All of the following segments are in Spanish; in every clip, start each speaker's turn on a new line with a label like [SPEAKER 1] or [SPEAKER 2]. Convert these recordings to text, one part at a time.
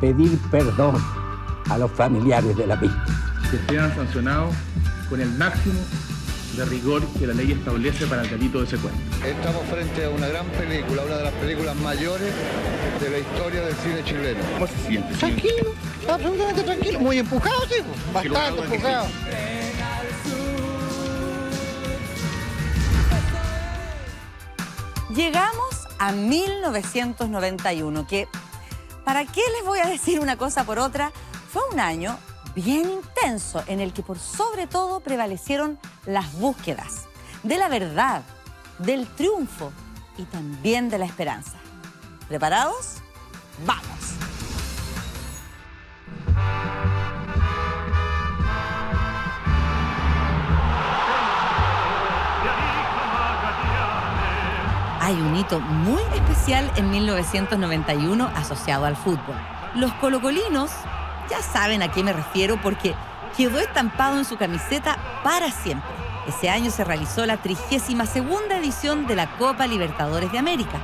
[SPEAKER 1] pedir perdón a los familiares de la víctima.
[SPEAKER 2] Que sean sancionados con el máximo de rigor que la ley establece para el delito de secuestro.
[SPEAKER 3] Estamos frente a una gran película, una de las películas mayores de la historia del cine chileno.
[SPEAKER 2] ¿Cómo se siente?
[SPEAKER 4] Tranquilo, absolutamente tranquilo. Muy empujado, sí, bastante empujado.
[SPEAKER 5] Llegamos a 1991, que, ¿para qué les voy a decir una cosa por otra? Fue un año bien intenso en el que por sobre todo prevalecieron las búsquedas de la verdad, del triunfo y también de la esperanza. ¿Preparados? ¡Vamos! Hay un hito muy especial en 1991 asociado al fútbol. Los colocolinos ya saben a qué me refiero porque quedó estampado en su camiseta para siempre. Ese año se realizó la 32ª edición de la Copa Libertadores de América.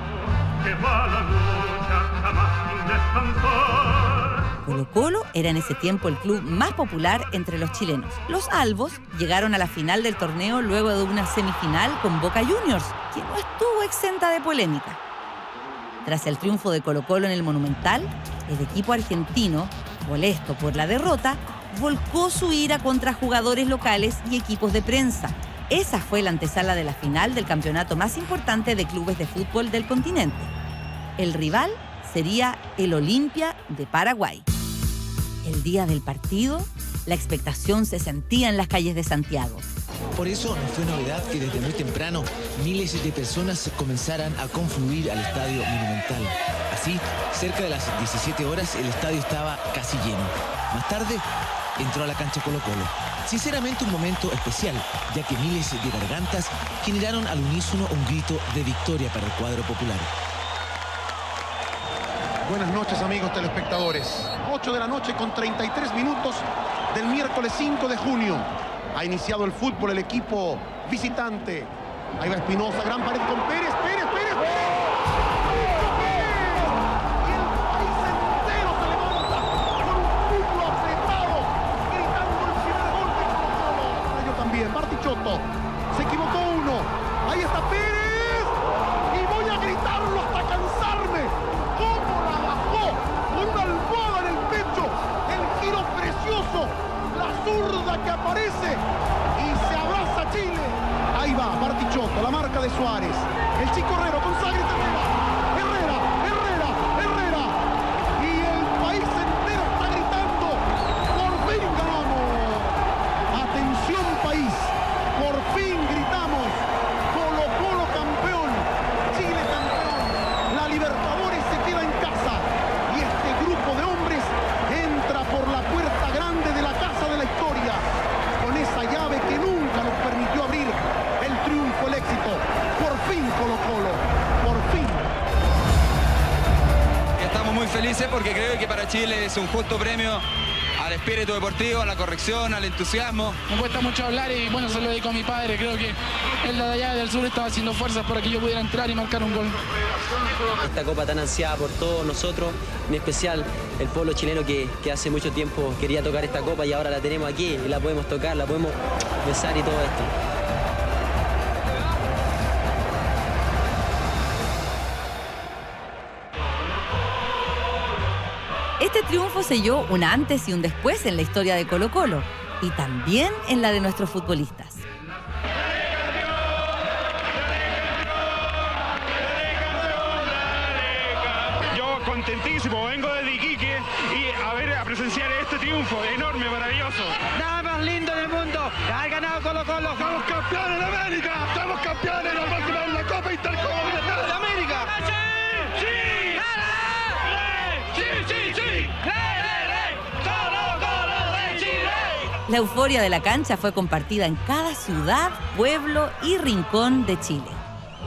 [SPEAKER 5] Colo-Colo era en ese tiempo el club más popular entre los chilenos. Los albos llegaron a la final del torneo luego de una semifinal con Boca Juniors, que no estuvo exenta de polémica. Tras el triunfo de Colo-Colo en el Monumental, el equipo argentino, molesto por la derrota, volcó su ira contra jugadores locales y equipos de prensa. Esa fue la antesala de la final del campeonato más importante de clubes de fútbol del continente. El rival sería el Olimpia de Paraguay. El día del partido, la expectación se sentía en las calles de Santiago.
[SPEAKER 6] Por eso no fue novedad que desde muy temprano miles de personas comenzaran a confluir al estadio Monumental. Así, cerca de las 17 horas, el estadio estaba casi lleno. Más tarde, entró a la cancha Colo-Colo. Sinceramente, un momento especial, ya que miles de gargantas generaron al unísono un grito de victoria para el cuadro popular.
[SPEAKER 7] Buenas noches, amigos telespectadores. 8 de la noche con 33 minutos del miércoles 5 de junio. Ha iniciado el fútbol el equipo visitante. Ahí va Espinosa, gran pared con Pérez. ¡Pérez! Y el país entero se levanta con un puño apretado, gritando el primer gol de Colo-Colo. Yo también, Bartichotto. Se equivocó uno. Ahí está Pérez. Y voy a gritarlo hasta cansarme. ¿Cómo la bajó? Con una almohada en el pecho. El giro precioso. La zurda que aparece y se abraza Chile. Ahí va, Bartichotto, la marca de Suárez. El Chico Herrero con Sagres Herrera. Y el país entero está gritando. Por fin ganamos. Atención país. Por fin gritamos. Colo-Colo campeón. Chile campeón. La Libertadores se queda en casa. Y este grupo de hombres entra por la puerta grande de la casa de la historia. Con esa llave que nunca nos permitió abrir el triunfo, el éxito. Por fin Colo-Colo. Por fin.
[SPEAKER 8] Estamos muy felices porque creo que para Chile es un justo premio al espíritu deportivo, a la corrección, al entusiasmo.
[SPEAKER 9] Me cuesta mucho hablar y bueno, se lo dedico a mi padre. Creo que él de allá del sur estaba haciendo fuerzas para que yo pudiera entrar y marcar un gol.
[SPEAKER 10] Esta copa tan ansiada por todos nosotros, en especial el pueblo chileno que hace mucho tiempo quería tocar esta copa y ahora la tenemos aquí y la podemos tocar, la podemos besar y todo esto.
[SPEAKER 5] Este triunfo selló un antes y un después en la historia de Colo-Colo y también en la de nuestros futbolistas.
[SPEAKER 11] Yo contentísimo, vengo desde Iquique y a presenciar este triunfo enorme, maravilloso.
[SPEAKER 4] Nada más lindo en el mundo. Ha ganado Colo-Colo.
[SPEAKER 11] ¡Somos campeones de América! ¡Somos campeones! ¡Nos vamos a llevar la Copa Intercontinental de América! ¡Sí!
[SPEAKER 5] La euforia de la cancha fue compartida en cada ciudad, pueblo y rincón de Chile.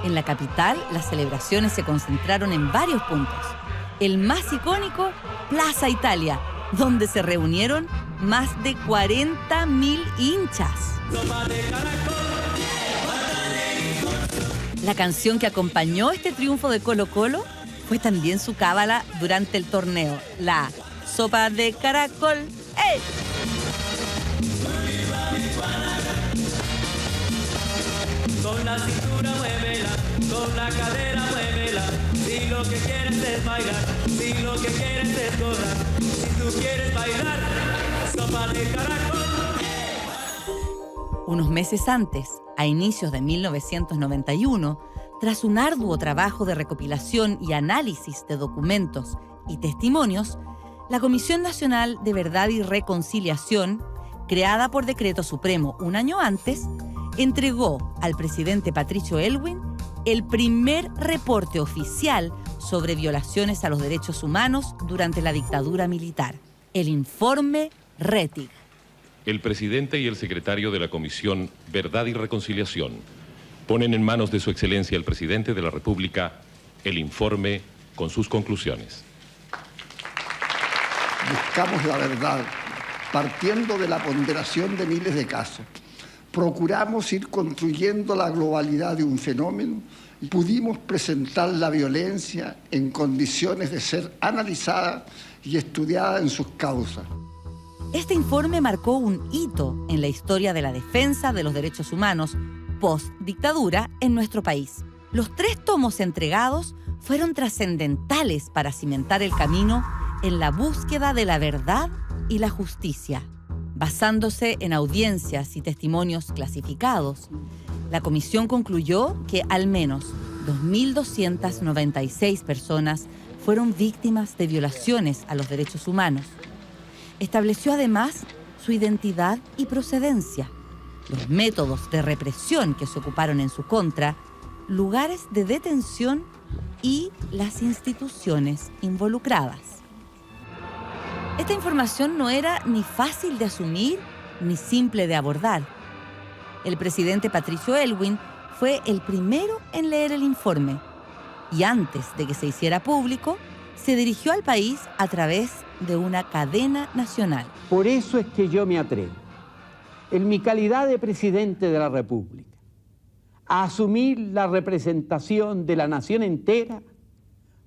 [SPEAKER 5] En la capital, las celebraciones se concentraron en varios puntos. El más icónico, Plaza Italia, donde se reunieron más de 40.000 hinchas. La canción que acompañó este triunfo de Colo-Colo fue también su cábala durante el torneo, la sopa de caracol. ¡Ey!
[SPEAKER 12] Con la cintura muévela, con la cadera muévela. Si lo que quieres es bailar, si lo que quieres es gozar, si tú quieres bailar, sopa de caracol.
[SPEAKER 5] Unos meses antes, a inicios de 1991, tras un arduo trabajo de recopilación y análisis de documentos y testimonios, la Comisión Nacional de Verdad y Reconciliación, creada por decreto supremo un año antes, entregó al presidente Patricio Aylwin el primer reporte oficial sobre violaciones a los derechos humanos durante la dictadura militar, el informe Rettig.
[SPEAKER 13] El presidente y el secretario de la Comisión Verdad y Reconciliación ponen en manos de su excelencia el presidente de la República el informe con sus conclusiones.
[SPEAKER 14] Buscamos la verdad, partiendo de la ponderación de miles de casos. Procuramos ir construyendo la globalidad de un fenómeno y pudimos presentar la violencia en condiciones de ser analizada y estudiada en sus causas.
[SPEAKER 5] Este informe marcó un hito en la historia de la defensa de los derechos humanos post-dictadura en nuestro país. Los 3 tomos entregados fueron trascendentales para cimentar el camino en la búsqueda de la verdad y la justicia. Basándose en audiencias y testimonios clasificados, la comisión concluyó que al menos 2.296 personas fueron víctimas de violaciones a los derechos humanos. Estableció además su identidad y procedencia, los métodos de represión que se ocuparon en su contra, lugares de detención y las instituciones involucradas. Esta información no era ni fácil de asumir ni simple de abordar. El presidente Patricio Aylwin fue el primero en leer el informe y antes de que se hiciera público, se dirigió al país a través de una cadena nacional.
[SPEAKER 1] Por eso es que yo me atrevo, en mi calidad de presidente de la República, a asumir la representación de la nación entera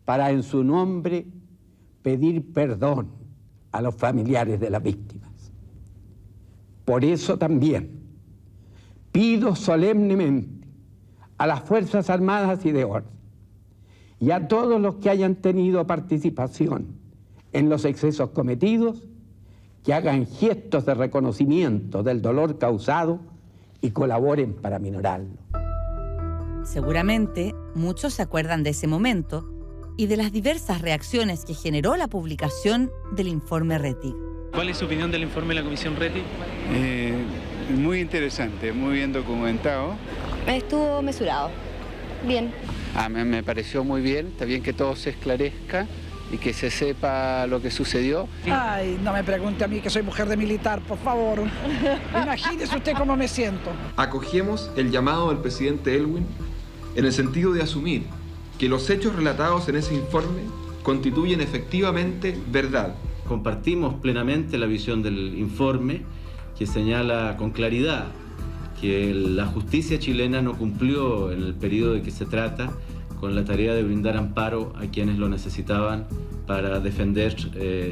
[SPEAKER 1] para en su nombre pedir perdón a los familiares de las víctimas. Por eso también pido solemnemente a las Fuerzas Armadas y de Orden y a todos los que hayan tenido participación en los excesos cometidos, que hagan gestos de reconocimiento del dolor causado y colaboren para minorarlo.
[SPEAKER 5] Seguramente muchos se acuerdan de ese momento y de las diversas reacciones que generó la publicación del informe Rettig.
[SPEAKER 15] ¿Cuál es su opinión del informe de la Comisión Rettig?
[SPEAKER 16] Muy interesante, muy bien documentado.
[SPEAKER 17] Estuvo mesurado. Bien.
[SPEAKER 16] Me pareció muy bien, está bien que todo se esclarezca y que se sepa lo que sucedió.
[SPEAKER 4] Ay, no me pregunte a mí que soy mujer de militar, por favor. Imagínese usted cómo me siento.
[SPEAKER 18] Acogemos el llamado del presidente Aylwin en el sentido de asumir que los hechos relatados en ese informe constituyen efectivamente verdad.
[SPEAKER 19] Compartimos plenamente la visión del informe que señala con claridad que la justicia chilena no cumplió en el periodo de que se trata con la tarea de brindar amparo a quienes lo necesitaban para defender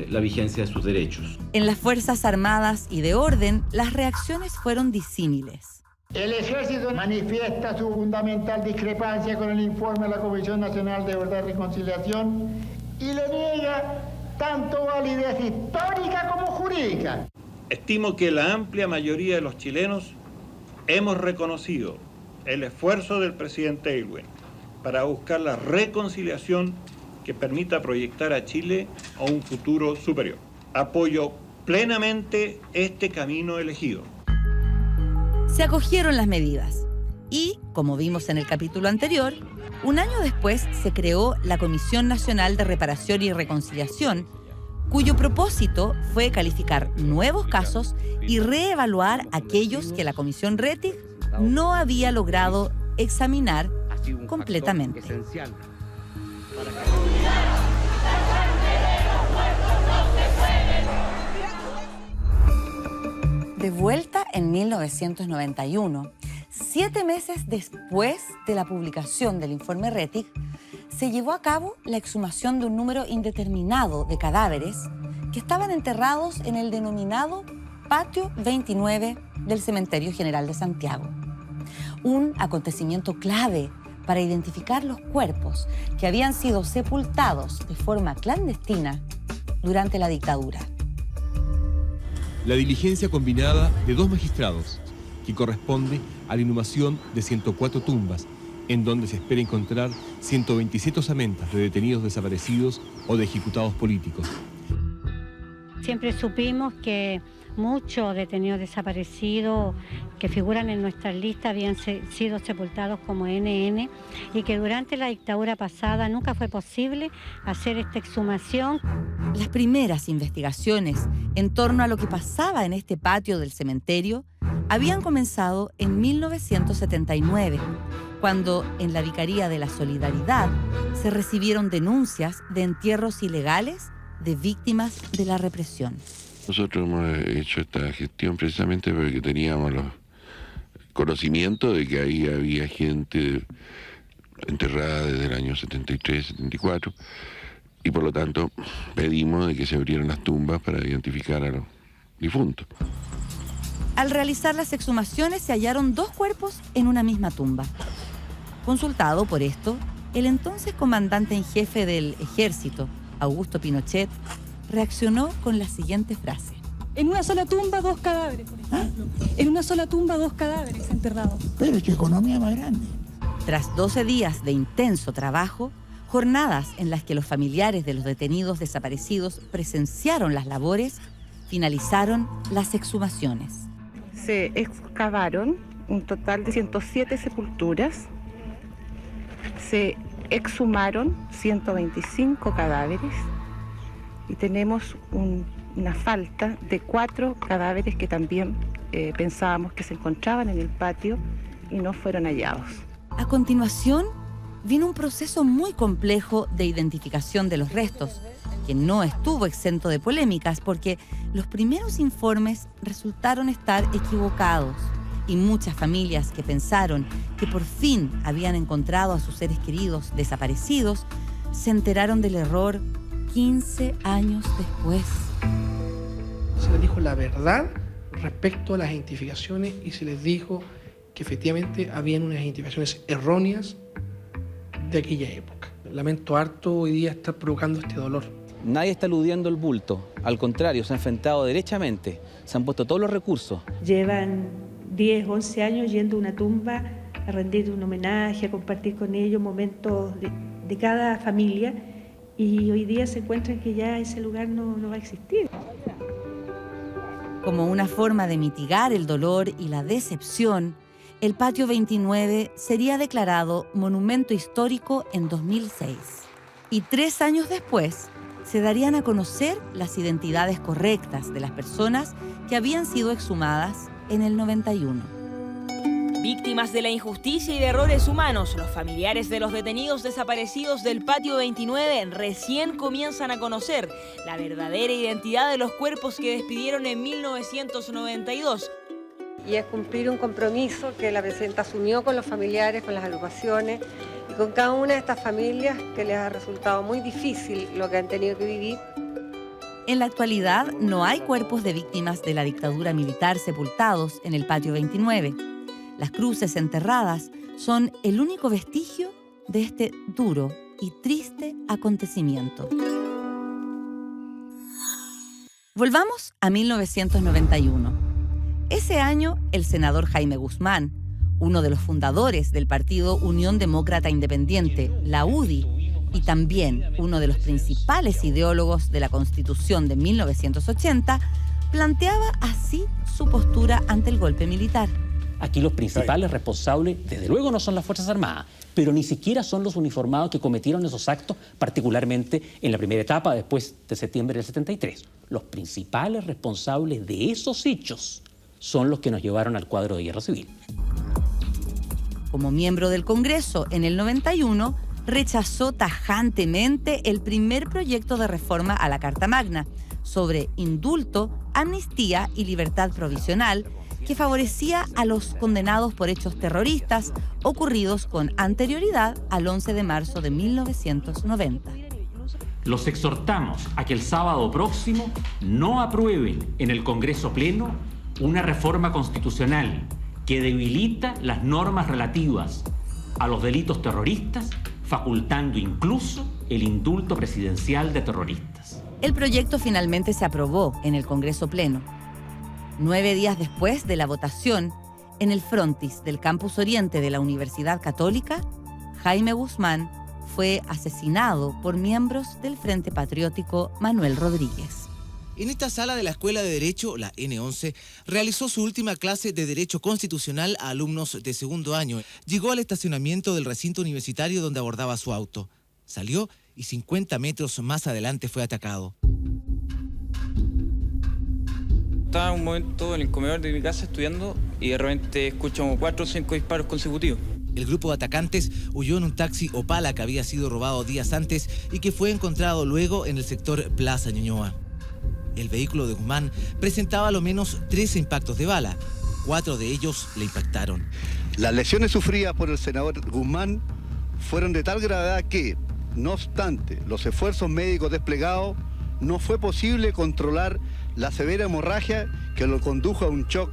[SPEAKER 19] la vigencia de sus derechos.
[SPEAKER 5] En las Fuerzas Armadas y de Orden, las reacciones fueron disímiles.
[SPEAKER 20] El Ejército manifiesta su fundamental discrepancia con el informe de la Comisión Nacional de Verdad y Reconciliación y le niega tanto validez histórica como jurídica.
[SPEAKER 21] Estimo que la amplia mayoría de los chilenos hemos reconocido el esfuerzo del presidente Aylwin para buscar la reconciliación que permita proyectar a Chile a un futuro superior. Apoyo plenamente este camino elegido.
[SPEAKER 5] Se acogieron las medidas y, como vimos en el capítulo anterior, un año después se creó la Comisión Nacional de Reparación y Reconciliación, cuyo propósito fue calificar nuevos casos y reevaluar aquellos que la Comisión Rettig no había logrado examinar completamente. De vuelta en 1991, 7 meses después de la publicación del informe Rettig, se llevó a cabo la exhumación de un número indeterminado de cadáveres que estaban enterrados en el denominado Patio 29 del Cementerio General de Santiago. Un acontecimiento clave para identificar los cuerpos que habían sido sepultados de forma clandestina durante la dictadura.
[SPEAKER 3] La diligencia combinada de 2 magistrados, que corresponde a la inhumación de 104 tumbas, en donde se espera encontrar 127 osamentas de detenidos desaparecidos o de ejecutados políticos.
[SPEAKER 22] Siempre supimos que muchos detenidos desaparecidos que figuran en nuestras listas habían sido sepultados como NN y que durante la dictadura pasada nunca fue posible hacer esta exhumación.
[SPEAKER 5] Las primeras investigaciones en torno a lo que pasaba en este patio del cementerio habían comenzado en 1979, cuando en la Vicaría de la Solidaridad se recibieron denuncias de entierros ilegales de víctimas de la represión.
[SPEAKER 23] Nosotros hemos hecho esta gestión precisamente porque teníamos los conocimientos de que ahí había gente enterrada desde el año 73, 74, y por lo tanto pedimos de que se abrieran las tumbas para identificar a los difuntos.
[SPEAKER 5] Al realizar las exhumaciones se hallaron 2 cuerpos en una misma tumba. Consultado por esto, el entonces comandante en jefe del ejército, Augusto Pinochet, reaccionó con la siguiente frase.
[SPEAKER 24] En una sola tumba 2 cadáveres, por ejemplo. En una sola tumba 2 cadáveres enterrados.
[SPEAKER 20] Pero es que economía más grande.
[SPEAKER 5] Tras 12 días de intenso trabajo, jornadas en las que los familiares de los detenidos desaparecidos presenciaron las labores, finalizaron las exhumaciones.
[SPEAKER 25] Se excavaron un total de 107 sepulturas, se exhumaron 125 cadáveres y tenemos una falta de 4 cadáveres que también pensábamos que se encontraban en el patio y no fueron hallados.
[SPEAKER 5] A continuación, vino un proceso muy complejo de identificación de los restos, que no estuvo exento de polémicas porque los primeros informes resultaron estar equivocados y muchas familias que pensaron que por fin habían encontrado a sus seres queridos desaparecidos se enteraron del error 15 años después.
[SPEAKER 26] Se les dijo la verdad respecto a las identificaciones y se les dijo que efectivamente habían unas identificaciones erróneas de aquella época. Lamento harto hoy día estar provocando este dolor.
[SPEAKER 27] Nadie está eludiendo el bulto, al contrario, se han enfrentado derechamente, se han puesto todos los recursos.
[SPEAKER 28] Llevan 10, 11 años yendo a una tumba a rendir un homenaje, a compartir con ellos momentos de cada familia y hoy día se encuentran que ya ese lugar no va a existir.
[SPEAKER 5] Como una forma de mitigar el dolor y la decepción, el Patio 29 sería declarado Monumento Histórico en 2006. Y 3 años después, se darían a conocer las identidades correctas de las personas que habían sido exhumadas en el 91.
[SPEAKER 29] Víctimas de la injusticia y de errores humanos, los familiares de los detenidos desaparecidos del Patio 29 recién comienzan a conocer la verdadera identidad de los cuerpos que despidieron en 1992.
[SPEAKER 30] Y es cumplir un compromiso que la presidenta asumió con los familiares, con las agrupaciones y con cada una de estas familias que les ha resultado muy difícil lo que han tenido que vivir.
[SPEAKER 5] En la actualidad no hay cuerpos de víctimas de la dictadura militar sepultados en el Patio 29. Las cruces enterradas son el único vestigio de este duro y triste acontecimiento. Volvamos a 1991. Ese año, el senador Jaime Guzmán, uno de los fundadores del Partido Unión Demócrata Independiente, la UDI, y también uno de los principales ideólogos de la Constitución de 1980, planteaba así su postura ante el golpe militar.
[SPEAKER 31] Aquí los principales responsables, desde luego, no son las Fuerzas Armadas, pero ni siquiera son los uniformados que cometieron esos actos, particularmente en la primera etapa, después de septiembre del 73. Los principales responsables de esos hechos son los que nos llevaron al cuadro de guerra civil.
[SPEAKER 5] Como miembro del Congreso en el 91, rechazó tajantemente el primer proyecto de reforma a la Carta Magna sobre indulto, amnistía y libertad provisional que favorecía a los condenados por hechos terroristas ocurridos con anterioridad al 11 de marzo de 1990.
[SPEAKER 31] los exhortamos a que el sábado próximo no aprueben en el Congreso Pleno una reforma constitucional que debilita las normas relativas a los delitos terroristas, facultando incluso el indulto presidencial de terroristas.
[SPEAKER 5] El proyecto finalmente se aprobó en el Congreso Pleno. 9 días después de la votación, en el frontis del Campus Oriente de la Universidad Católica, Jaime Guzmán fue asesinado por miembros del Frente Patriótico Manuel Rodríguez.
[SPEAKER 1] En esta sala de la Escuela de Derecho, la N11, realizó su última clase de Derecho Constitucional a alumnos de segundo año. Llegó al estacionamiento del recinto universitario donde abordaba su auto. Salió y 50 metros más adelante fue atacado.
[SPEAKER 2] Estaba un momento en el comedor de mi casa estudiando y de repente escucho como 4 o 5 disparos consecutivos.
[SPEAKER 1] El grupo de atacantes huyó en un taxi Opala que había sido robado días antes y que fue encontrado luego en el sector Plaza Ñuñoa. El vehículo de Guzmán presentaba al menos 13 impactos de bala. 4 de ellos le impactaron.
[SPEAKER 6] Las lesiones sufridas por el senador Guzmán fueron de tal gravedad que, no obstante los esfuerzos médicos desplegados, no fue posible controlar la severa hemorragia que lo condujo a un shock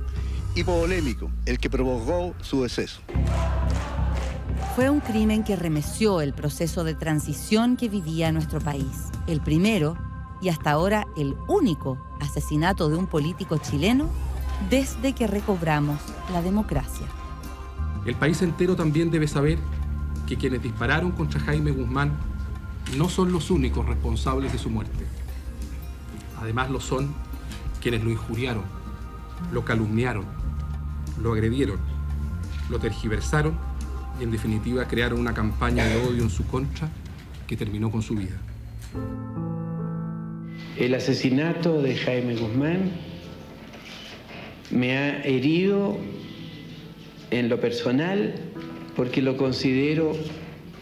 [SPEAKER 6] hipovolémico, el que provocó su deceso.
[SPEAKER 5] Fue un crimen que remeció el proceso de transición que vivía nuestro país. El primero, y hasta ahora el único, asesinato de un político chileno desde que recobramos la democracia.
[SPEAKER 7] El país entero también debe saber que quienes dispararon contra Jaime Guzmán no son los únicos responsables de su muerte. Además lo son quienes lo injuriaron, lo calumniaron, lo agredieron, lo tergiversaron y en definitiva crearon una campaña de odio en su contra que terminó con su vida.
[SPEAKER 8] El asesinato de Jaime Guzmán me ha herido en lo personal porque lo considero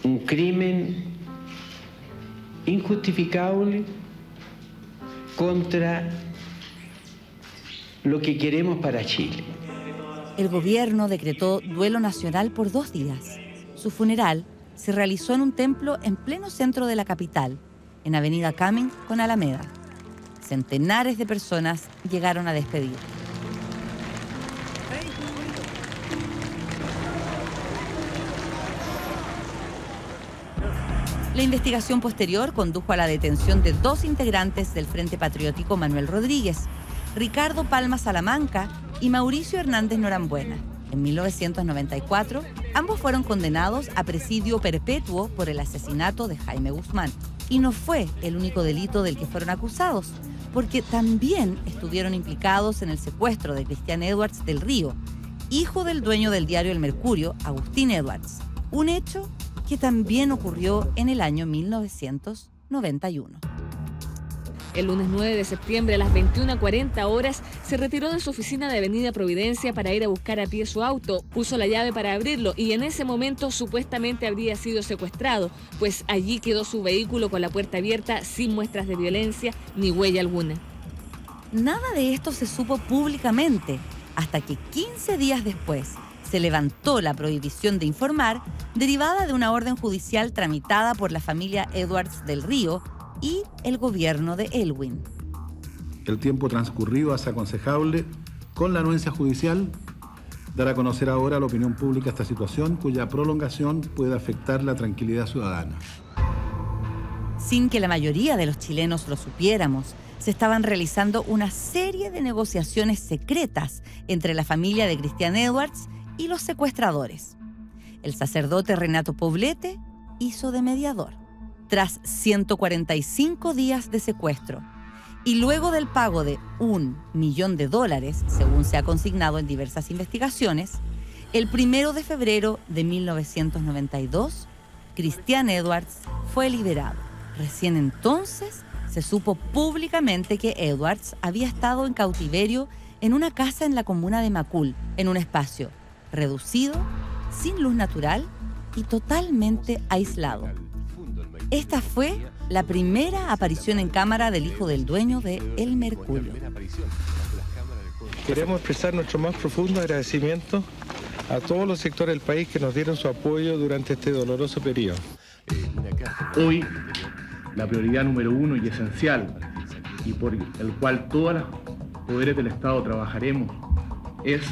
[SPEAKER 8] un crimen injustificable contra lo que queremos para Chile.
[SPEAKER 5] El gobierno decretó duelo nacional por 2 días. Su funeral se realizó en un templo en pleno centro de la capital, en Avenida Cumming con Alameda. Centenares de personas llegaron a despedir. La investigación posterior condujo a la detención de 2 integrantes del Frente Patriótico Manuel Rodríguez, Ricardo Palma Salamanca y Mauricio Hernández Norambuena. En 1994, ambos fueron condenados a presidio perpetuo por el asesinato de Jaime Guzmán. Y no fue el único delito del que fueron acusados, porque también estuvieron implicados en el secuestro de Cristian Edwards del Río, hijo del dueño del diario El Mercurio, Agustín Edwards. Un hecho que también ocurrió en el año 1991.
[SPEAKER 29] El lunes 9 de septiembre a las 21:40 horas se retiró de su oficina de Avenida Providencia para ir a buscar a pie su auto. Puso la llave para abrirlo y en ese momento supuestamente habría sido secuestrado, pues allí quedó su vehículo con la puerta abierta sin muestras de violencia ni huella alguna.
[SPEAKER 5] Nada de esto se supo públicamente hasta que 15 días después se levantó la prohibición de informar derivada de una orden judicial tramitada por la familia Edwards del Río y el gobierno de Elwin.
[SPEAKER 9] El tiempo transcurrido hace aconsejable, con la anuencia judicial, dar a conocer ahora a la opinión pública esta situación cuya prolongación puede afectar la tranquilidad ciudadana.
[SPEAKER 5] Sin que la mayoría de los chilenos lo supiéramos, se estaban realizando una serie de negociaciones secretas entre la familia de Cristian Edwards y los secuestradores. El sacerdote Renato Poblete hizo de mediador. Tras 145 días de secuestro y luego del pago de $1 millón, según se ha consignado en diversas investigaciones, el 1 de febrero de 1992, Cristian Edwards fue liberado. Recién entonces se supo públicamente que Edwards había estado en cautiverio en una casa en la comuna de Macul, en un espacio reducido, sin luz natural y totalmente aislado. Esta fue la primera aparición en cámara del hijo del dueño de El Mercurio.
[SPEAKER 10] Queremos expresar nuestro más profundo agradecimiento a todos los sectores del país que nos dieron su apoyo durante este doloroso periodo.
[SPEAKER 11] Hoy
[SPEAKER 4] la prioridad número uno y esencial, y por el cual todos los poderes del Estado trabajaremos, es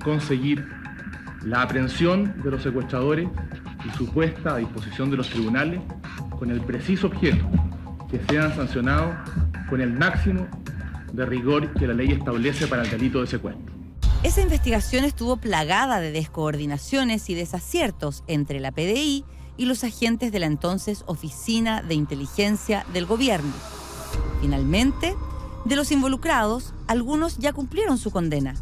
[SPEAKER 4] conseguir la aprehensión de los secuestradores y su puesta a disposición de los tribunales con el preciso objeto que sean sancionados con el máximo de rigor que la ley establece para el delito de secuestro.
[SPEAKER 5] Esa investigación estuvo plagada de descoordinaciones y desaciertos entre la PDI y los agentes de la entonces Oficina de Inteligencia del Gobierno. Finalmente, de los involucrados, algunos ya cumplieron su condena,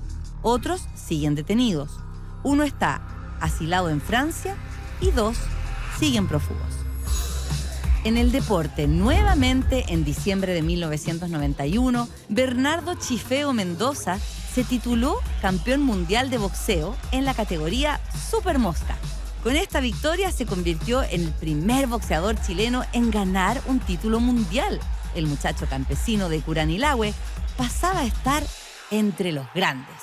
[SPEAKER 5] otros siguen detenidos. Uno está asilado en Francia y 2 siguen prófugos. En el deporte, nuevamente en diciembre de 1991, Bernardo Chifeo Mendoza se tituló campeón mundial de boxeo en la categoría Super Mosca. Con esta victoria se convirtió en el primer boxeador chileno en ganar un título mundial. El muchacho campesino de Curanilahue pasaba a estar entre los grandes.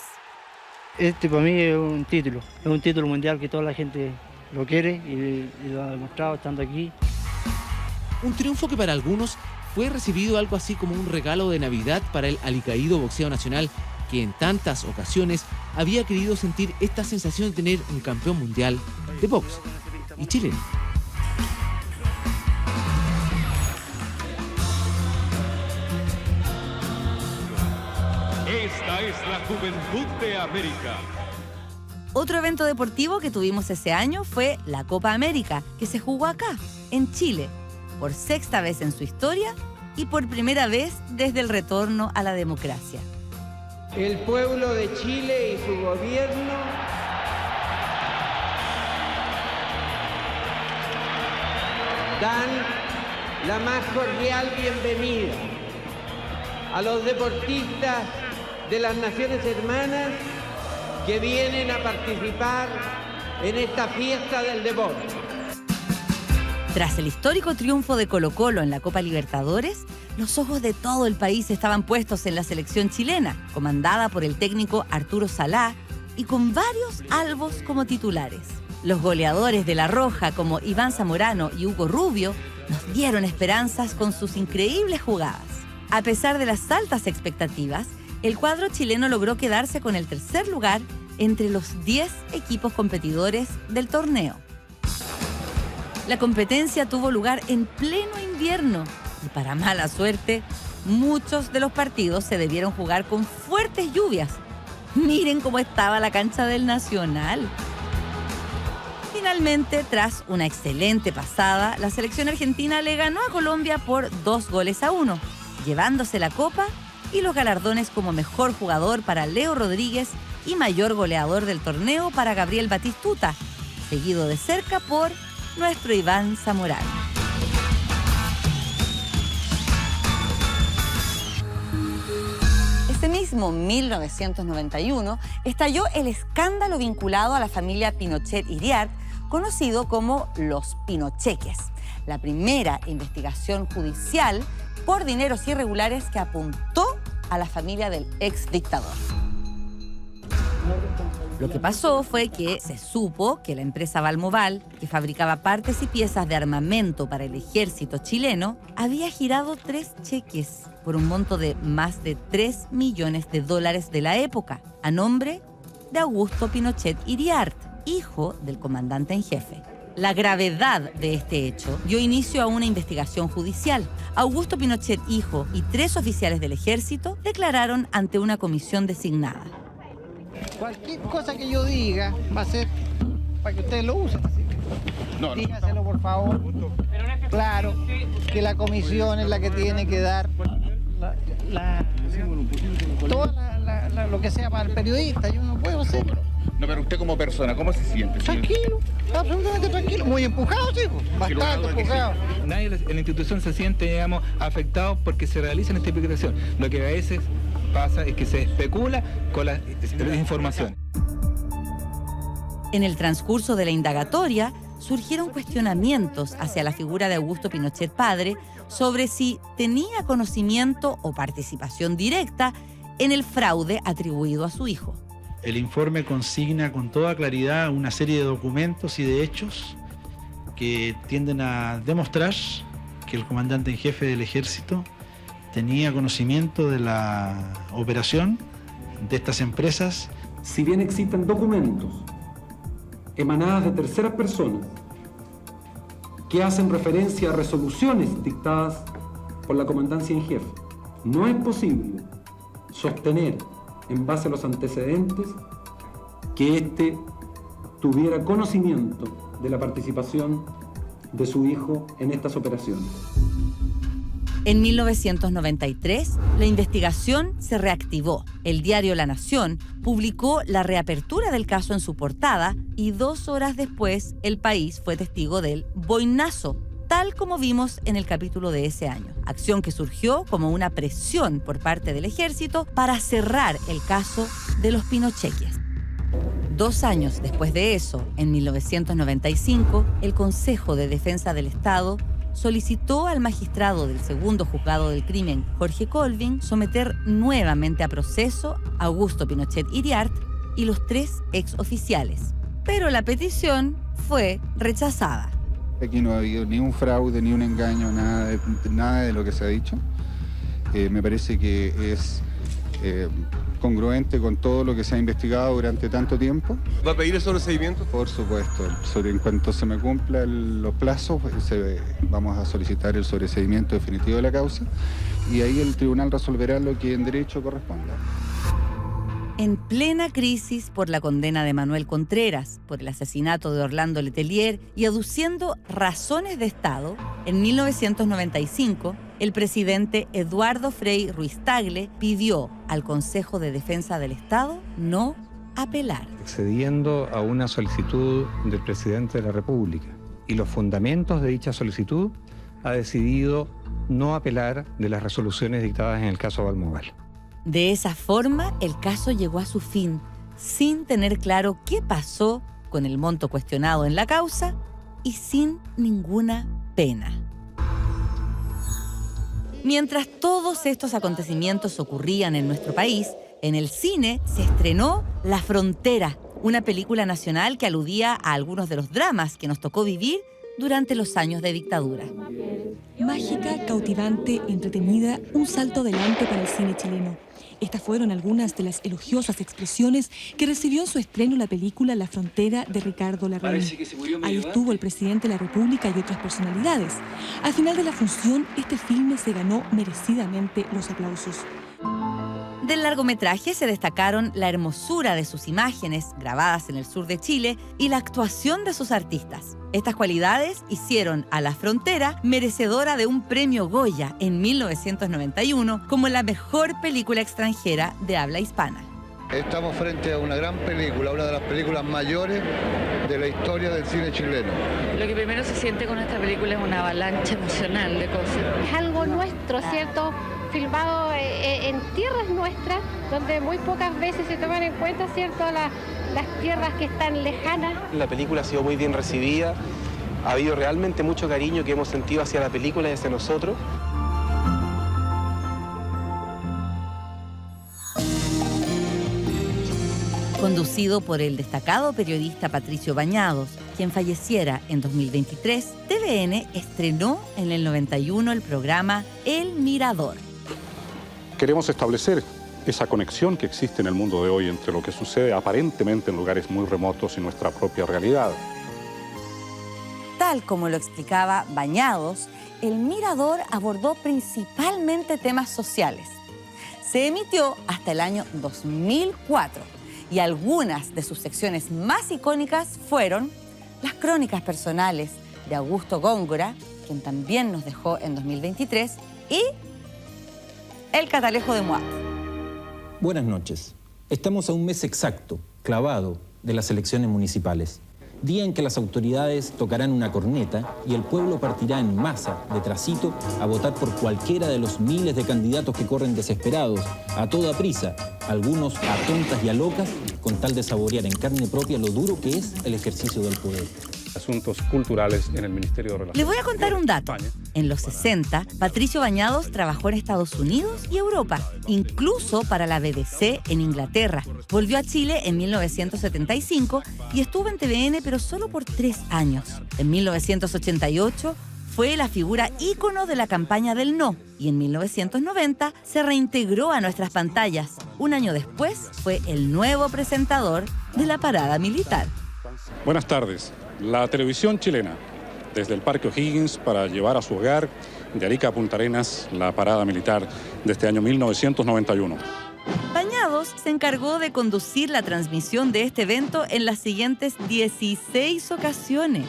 [SPEAKER 11] Este para mí es un título mundial que toda la gente lo quiere y lo ha demostrado estando aquí.
[SPEAKER 1] Un triunfo que para algunos fue recibido algo así como un regalo de Navidad para el alicaído boxeo nacional, que en tantas ocasiones había querido sentir esta sensación de tener un campeón mundial de box y chileno.
[SPEAKER 12] Esta es la Juventud de América.
[SPEAKER 5] Otro evento deportivo que tuvimos ese año fue la Copa América, que se jugó acá, en Chile, por 6ª vez en su historia y por primera vez desde el retorno a la democracia.
[SPEAKER 8] El pueblo de Chile y su gobierno dan la más cordial bienvenida a los deportistas de las naciones hermanas que vienen a participar en esta fiesta del deporte.
[SPEAKER 5] Tras el histórico triunfo de Colo-Colo en la Copa Libertadores, los ojos de todo el país estaban puestos en la selección chilena, comandada por el técnico Arturo Salá y con varios albos como titulares. Los goleadores de La Roja, como Iván Zamorano y Hugo Rubio, nos dieron esperanzas con sus increíbles jugadas. A pesar de las altas expectativas, el cuadro chileno logró quedarse con el 3er lugar entre los 10 equipos competidores del torneo. La competencia tuvo lugar en pleno invierno y, para mala suerte, muchos de los partidos se debieron jugar con fuertes lluvias. Miren cómo estaba la cancha del Nacional. Finalmente, tras una excelente pasada, la selección argentina le ganó a Colombia por 2-1, llevándose la copa y los galardones como mejor jugador para Leo Rodríguez y mayor goleador del torneo para Gabriel Batistuta, seguido de cerca por nuestro Iván Zamorano. Ese mismo 1991 estalló el escándalo vinculado a la familia Pinochet-Iriart, conocido como los Pinocheques, la primera investigación judicial por dineros irregulares que apuntó a la familia del exdictador. Lo que pasó fue que se supo que la empresa Valmoval, que fabricaba partes y piezas de armamento para el ejército chileno, había girado 3 cheques por un monto de más de $3 millones de la época, a nombre de Augusto Pinochet Iriart, hijo del comandante en jefe. La gravedad de este hecho dio inicio a una investigación judicial. Augusto Pinochet, hijo, y 3 oficiales del ejército declararon ante una comisión designada.
[SPEAKER 13] Cualquier cosa que yo diga va a ser para que ustedes lo usen. Dígaselo, por favor. Claro, que la comisión es la que tiene que dar todo lo que sea para el periodista. Yo no puedo hacer.
[SPEAKER 14] No, pero usted como persona, ¿cómo se siente?
[SPEAKER 13] Tranquilo, absolutamente tranquilo. Muy empujado, sí, bastante empujado.
[SPEAKER 10] Nadie en la institución se siente, digamos, afectado porque se realiza esta investigación. Lo que a veces pasa es que se especula con la desinformación.
[SPEAKER 5] En el transcurso de la indagatoria surgieron cuestionamientos hacia la figura de Augusto Pinochet padre sobre si tenía conocimiento o participación directa en el fraude atribuido a su hijo.
[SPEAKER 9] El informe consigna con toda claridad una serie de documentos y de hechos que tienden a demostrar
[SPEAKER 3] que el comandante en jefe del ejército tenía conocimiento de la operación de estas empresas.
[SPEAKER 15] Si bien existen documentos emanadas de terceras personas que hacen referencia a resoluciones dictadas por la comandancia en jefe, no es posible sostener, en base a los antecedentes, que éste tuviera conocimiento de la participación de su hijo en estas operaciones.
[SPEAKER 5] En 1993, la investigación se reactivó. El diario La Nación publicó la reapertura del caso en su portada y 2 horas después, El País fue testigo del boinazo, tal como vimos en el capítulo de ese año. Acción que surgió como una presión por parte del ejército para cerrar el caso de los Pinocheques. 2 años después de eso, en 1995, el Consejo de Defensa del Estado solicitó al magistrado del segundo juzgado del crimen, Jorge Colvin, someter nuevamente a proceso a Augusto Pinochet Iriart y los 3 exoficiales. Pero la petición fue rechazada.
[SPEAKER 16] Aquí no ha habido ni un fraude, ni un engaño, nada de lo que se ha dicho. Me parece que es congruente con todo lo que se ha investigado durante tanto tiempo.
[SPEAKER 17] ¿Va a pedir el sobreseimiento?
[SPEAKER 16] Por supuesto. En cuanto se me cumplan los plazos, vamos a solicitar el sobreseimiento definitivo de la causa y ahí el tribunal resolverá lo que en derecho corresponda.
[SPEAKER 5] En plena crisis por la condena de Manuel Contreras, por el asesinato de Orlando Letelier y aduciendo razones de Estado, en 1995, el presidente Eduardo Frei Ruiz-Tagle pidió al Consejo de Defensa del Estado no apelar.
[SPEAKER 18] Accediendo a una solicitud del presidente de la República y los fundamentos de dicha solicitud, ha decidido no apelar de las resoluciones dictadas en el caso Balmoral.
[SPEAKER 5] De esa forma, el caso llegó a su fin, sin tener claro qué pasó con el monto cuestionado en la causa y sin ninguna pena. Mientras todos estos acontecimientos ocurrían en nuestro país, en el cine se estrenó La Frontera, una película nacional que aludía a algunos de los dramas que nos tocó vivir durante los años de dictadura.
[SPEAKER 19] Mágica, cautivante, entretenida, un salto adelante para el cine chileno. Estas fueron algunas de las elogiosas expresiones que recibió en su estreno la película La Frontera de Ricardo Larraín. Ahí estuvo el presidente de la República y otras personalidades. Al final de la función, este filme se ganó merecidamente los aplausos.
[SPEAKER 5] Del largometraje se destacaron la hermosura de sus imágenes, grabadas en el sur de Chile, y la actuación de sus artistas. Estas cualidades hicieron a La Frontera merecedora de un premio Goya en 1991 como la mejor película extranjera de habla hispana.
[SPEAKER 6] Estamos frente a una gran película, una de las películas mayores de la historia del cine chileno.
[SPEAKER 20] Lo que primero se siente con esta película es una avalancha emocional de cosas.
[SPEAKER 21] Es algo nuestro, ¿cierto? Filmado en tierras nuestras, donde muy pocas veces se toman en cuenta, ¿cierto?, las tierras que están lejanas.
[SPEAKER 17] La película ha sido muy bien recibida, ha habido realmente mucho cariño que hemos sentido hacia la película y hacia nosotros.
[SPEAKER 5] Conducido por el destacado periodista Patricio Bañados, quien falleciera en 2023, TVN estrenó en el 91 el programa El Mirador.
[SPEAKER 22] Queremos establecer esa conexión que existe en el mundo de hoy entre lo que sucede aparentemente en lugares muy remotos y nuestra propia realidad.
[SPEAKER 5] Tal como lo explicaba Bañados, El Mirador abordó principalmente temas sociales. Se emitió hasta el año 2004 y algunas de sus secciones más icónicas fueron las crónicas personales de Augusto Góngora, quien también nos dejó en 2023, y El Catalejo de Moab.
[SPEAKER 23] Buenas noches. Estamos a un mes exacto, clavado, de las elecciones municipales. Día en que las autoridades tocarán una corneta y el pueblo partirá en masa, de trasito, a votar por cualquiera de los miles de candidatos que corren desesperados, a toda prisa, algunos a tontas y a locas, con tal de saborear en carne propia lo duro que es el ejercicio del poder.
[SPEAKER 22] Asuntos culturales en el Ministerio de Relaciones.
[SPEAKER 5] Les voy a contar un dato. En los 60, Patricio Bañados trabajó en Estados Unidos y Europa, incluso para la BBC en Inglaterra. Volvió a Chile en 1975 y estuvo en TVN, pero solo por 3 años. En 1988 fue la figura ícono de la campaña del no y en 1990 se reintegró a nuestras pantallas. Un año después fue el nuevo presentador de la parada militar.
[SPEAKER 22] Buenas tardes. La televisión chilena, desde el Parque O'Higgins para llevar a su hogar de Arica a Punta Arenas, la parada militar de este año 1991.
[SPEAKER 5] Bañados se encargó de conducir la transmisión de este evento en las siguientes 16 ocasiones.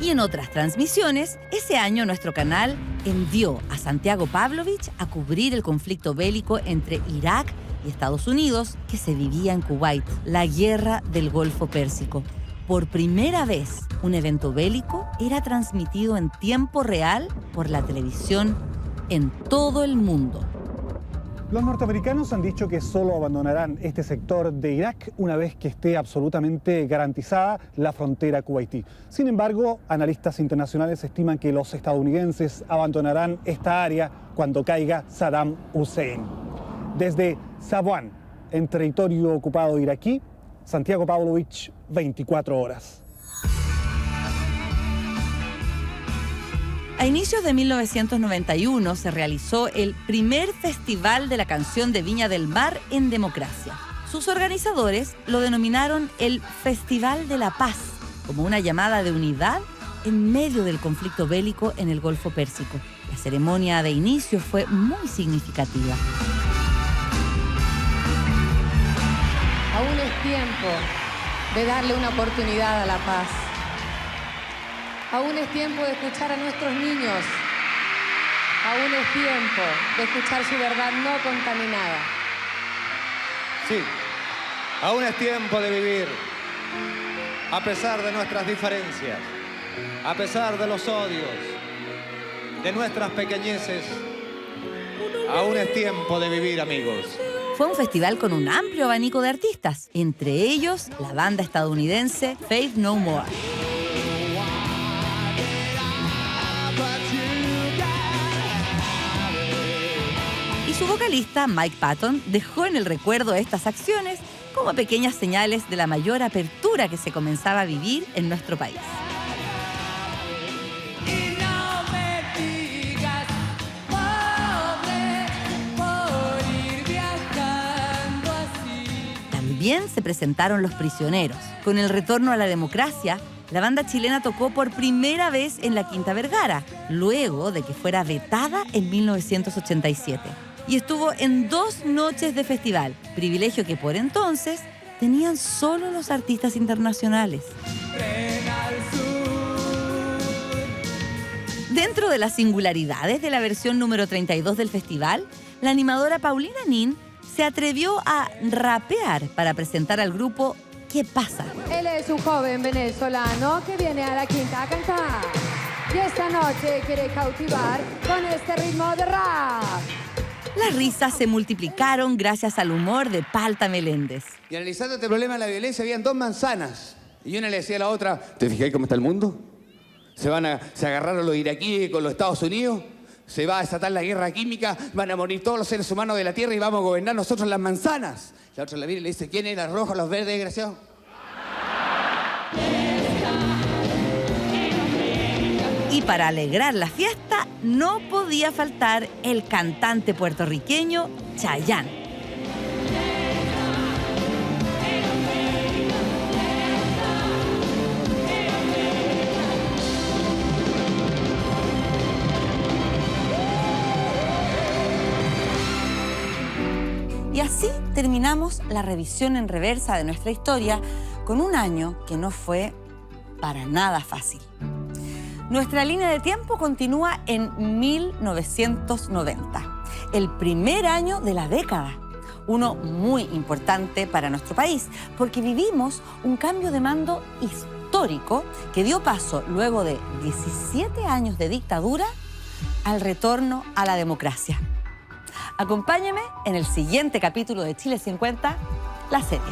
[SPEAKER 5] Y en otras transmisiones, ese año nuestro canal envió a Santiago Pavlovich a cubrir el conflicto bélico entre Irak y Estados Unidos que se vivía en Kuwait, la guerra del Golfo Pérsico. Por primera vez, un evento bélico era transmitido en tiempo real por la televisión en todo el mundo.
[SPEAKER 2] Los norteamericanos han dicho que solo abandonarán este sector de Irak una vez que esté absolutamente garantizada la frontera kuwaití. Sin embargo, analistas internacionales estiman que los estadounidenses abandonarán esta área cuando caiga Saddam Hussein. Desde Sabuán, en territorio ocupado iraquí, Santiago Pavlovich, 24 horas.
[SPEAKER 5] A inicios de 1991 se realizó el primer Festival de la Canción de Viña del Mar en democracia. Sus organizadores lo denominaron el Festival de la Paz, como una llamada de unidad en medio del conflicto bélico en el Golfo Pérsico. La ceremonia de inicio fue muy significativa.
[SPEAKER 4] Aún es tiempo de darle una oportunidad a la paz. Aún es tiempo de escuchar a nuestros niños. Aún es tiempo de escuchar su verdad no contaminada.
[SPEAKER 7] Sí, aún es tiempo de vivir, a pesar de nuestras diferencias, a pesar de los odios, de nuestras pequeñeces. Aún es tiempo de vivir, amigos.
[SPEAKER 5] Fue un festival con un amplio abanico de artistas, entre ellos la banda estadounidense Faith No More. Y su vocalista, Mike Patton, dejó en el recuerdo estas acciones como pequeñas señales de la mayor apertura que se comenzaba a vivir en nuestro país. También se presentaron Los Prisioneros. Con el retorno a la democracia, la banda chilena tocó por primera vez en la Quinta Vergara, luego de que fuera vetada en 1987. Y estuvo en 2 noches de festival, privilegio que por entonces tenían solo los artistas internacionales. Dentro de las singularidades de la versión número 32 del festival, la animadora Paulina Nin se atrevió a rapear para presentar al grupo ¿Qué pasa?
[SPEAKER 4] Él es un joven venezolano que viene a la Quinta a cantar. Y esta noche quiere cautivar con este ritmo de rap.
[SPEAKER 5] Las risas se multiplicaron gracias al humor de Palta Meléndez.
[SPEAKER 24] Y analizando este problema de la violencia, habían 2 manzanas. Y una le decía a la otra, ¿te fijáis cómo está el mundo? Se agarraron los iraquíes con los Estados Unidos, se va a desatar la guerra química, van a morir todos los seres humanos de la tierra y vamos a gobernar nosotros las manzanas. La otra la mira y le dice, ¿quién es? ¿Los rojos, los verdes, desgraciados?
[SPEAKER 5] Y para alegrar la fiesta, no podía faltar el cantante puertorriqueño Chayanne. Y así terminamos la revisión en reversa de nuestra historia con un año que no fue para nada fácil. Nuestra línea de tiempo continúa en 1990, el primer año de la década, uno muy importante para nuestro país, porque vivimos un cambio de mando histórico que dio paso, luego de 17 años de dictadura, al retorno a la democracia. Acompáñeme en el siguiente capítulo de Chile 50, la serie.